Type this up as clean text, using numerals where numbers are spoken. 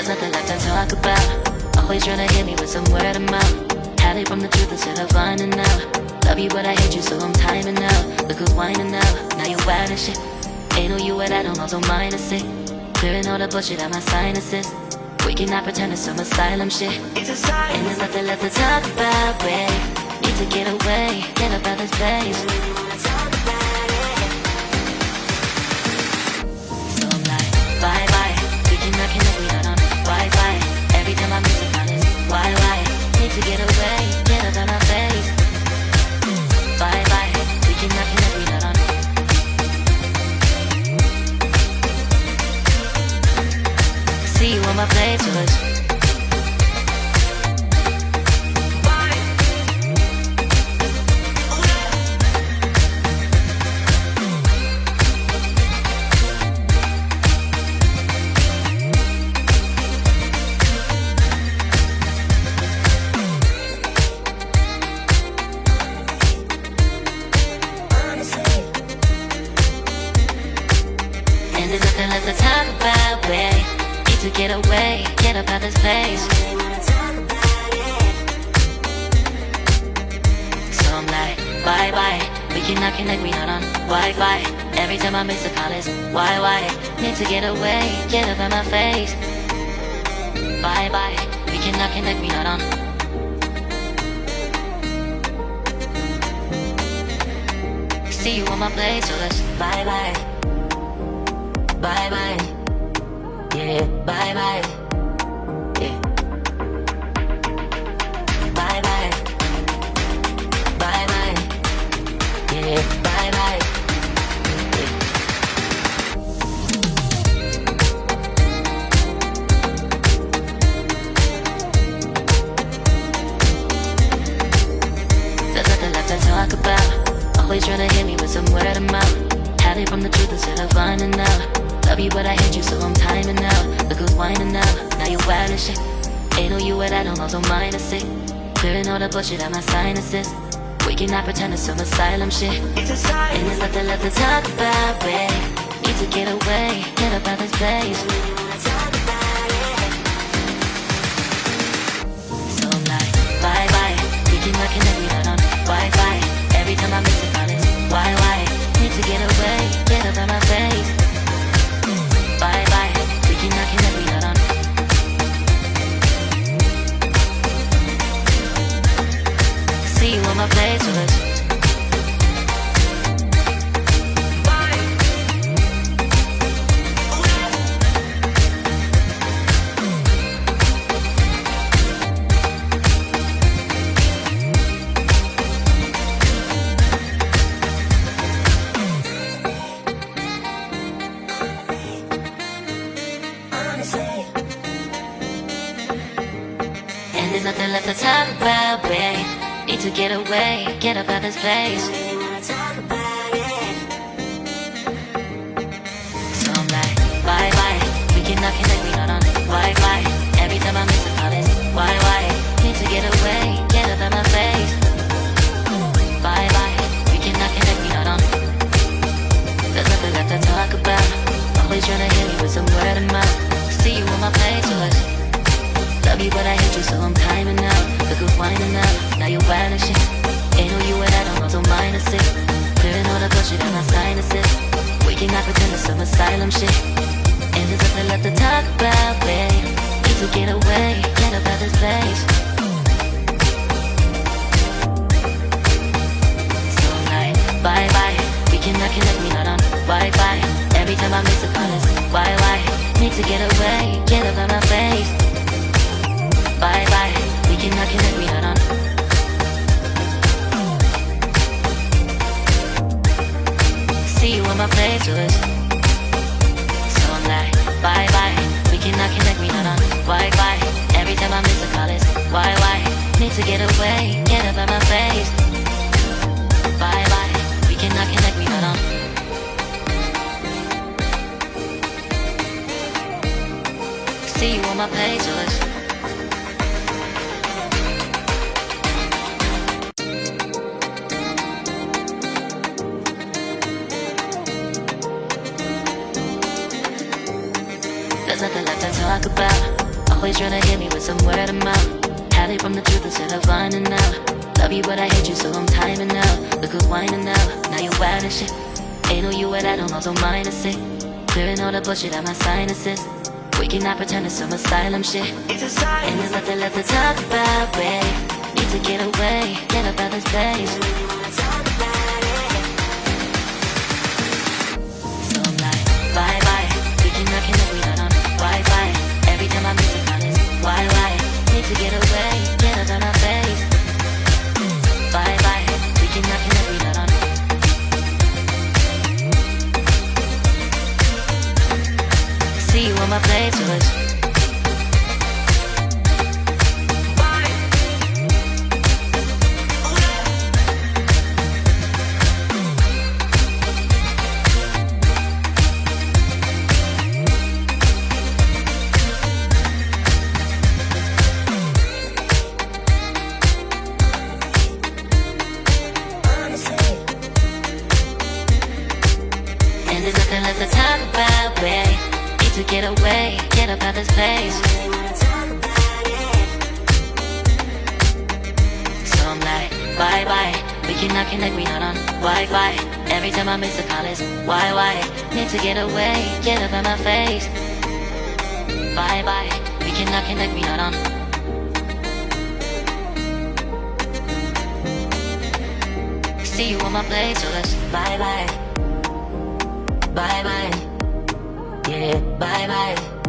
There's nothing left to talk about. Always trying to hit me with some word of mouth. Hide it from the truth instead of finding out. Love you but I hate you so I'm timing out. Look who's whining out, now you're wild and shit. Ain't no you at all, also minus it. Clearing all the bullshit out my sinuses. We cannot pretend it's some asylum shit. And there's nothing left to talk about, babe. Need to get away, get up out this place. So I'm like, bye bye. We cannot connect, we not on Wi-Fi. Every time I miss it, on this why? Need to get away, get up out my face. Bye bye. We cannot connect, we not on. See you on my playlist. And there's nothing left to talk about, babe. To get away, get up out this place. So I'm like, bye bye. We cannot connect, we not on Wi-Fi. Every time I miss a call it's why? Need to get away, get up out my face. Bye bye. We cannot connect, we not on. See you on my place, so let's bye bye. Bye bye. Yeah, bye bye. Yeah. Bye bye. Bye bye. Yeah, bye bye. Yeah. There's nothing left to talk about. Always trying to hit me with some word of mouth. Hide it from the truth instead of finding out. Love you but I hate you so I'm timing out. Look who's whining out, now you're wild and shit. Ain't no you at all, also minus it. Clearing all the bullshit out my sinuses. We cannot pretend it's some asylum shit. And there's nothing left to talk about, babe. Need to get away, get up out this place. So I'm like, bye bye. We cannot connect, we not on Wi-Fi. Every time I miss it, on it's why? Need to get away, get up out my face. Bye bye, we cannot connect, we not on. See you on my playlist. And there's nothing left to talk about, babe. Need to get away, get up out this place. So I'm like, bye bye. We cannot connect, we not on Wi-Fi. Every time I miss a call it's why? Need to get away, get up out my face. Bye bye. We cannot connect, we not on. There's nothing left to talk about. Always trying to hit me with some word of mouth. See you on my playlist. Love you but I hate you so I'm timing out. Look who's whining out, now you're wild and shit. Ain't no you at all, also minus it. Clearing all the bullshit out my sinuses. We cannot pretend it's some asylum shit. And there's nothing left to talk about, babe. Need to get away, get up out this place. So I'm like, bye bye. We cannot connect, we not on Wi-Fi. Every time I miss a call it's why? Need to get away, get up out my face. Bye bye, we cannot connect, we not on. See you on my playlist. So I'm like, bye bye, we cannot connect, we not on Wi-Fi. Every time I miss a call it's why? Need to get away, get up out my face. Bye bye, we cannot connect, we not on. See you on my playlist. There's nothing left to talk about. Always tryna hit me with some word of mouth. Hide it from the truth instead of finding out. Love you but I hate you so I'm timing out. Look who's whining now, now you wild and shit. Ain't no you at I don't also minus it. Clearing all the bullshit out my sinuses. We cannot pretend it's some asylum shit. It's a sign. And there's nothing left to talk about, babe. Need to get away, get up out this place. So I'm like, bye bye. We cannot connect, we not on Wi-Fi. Every time I miss a call it's why? Need to get away, get up out my face. Bye bye. We cannot connect, we not on. See you on my playlist. And there's nothing left to talk about, babe. Need to get away, get up out this place. So I'm like, bye bye. We cannot connect, we not on Wi-Fi. Every time I miss a call it's why? Need to get away, get up out my face. Bye bye. We cannot connect, we not on. See you on my place, so let's bye bye. Bye bye. Yeah, bye bye.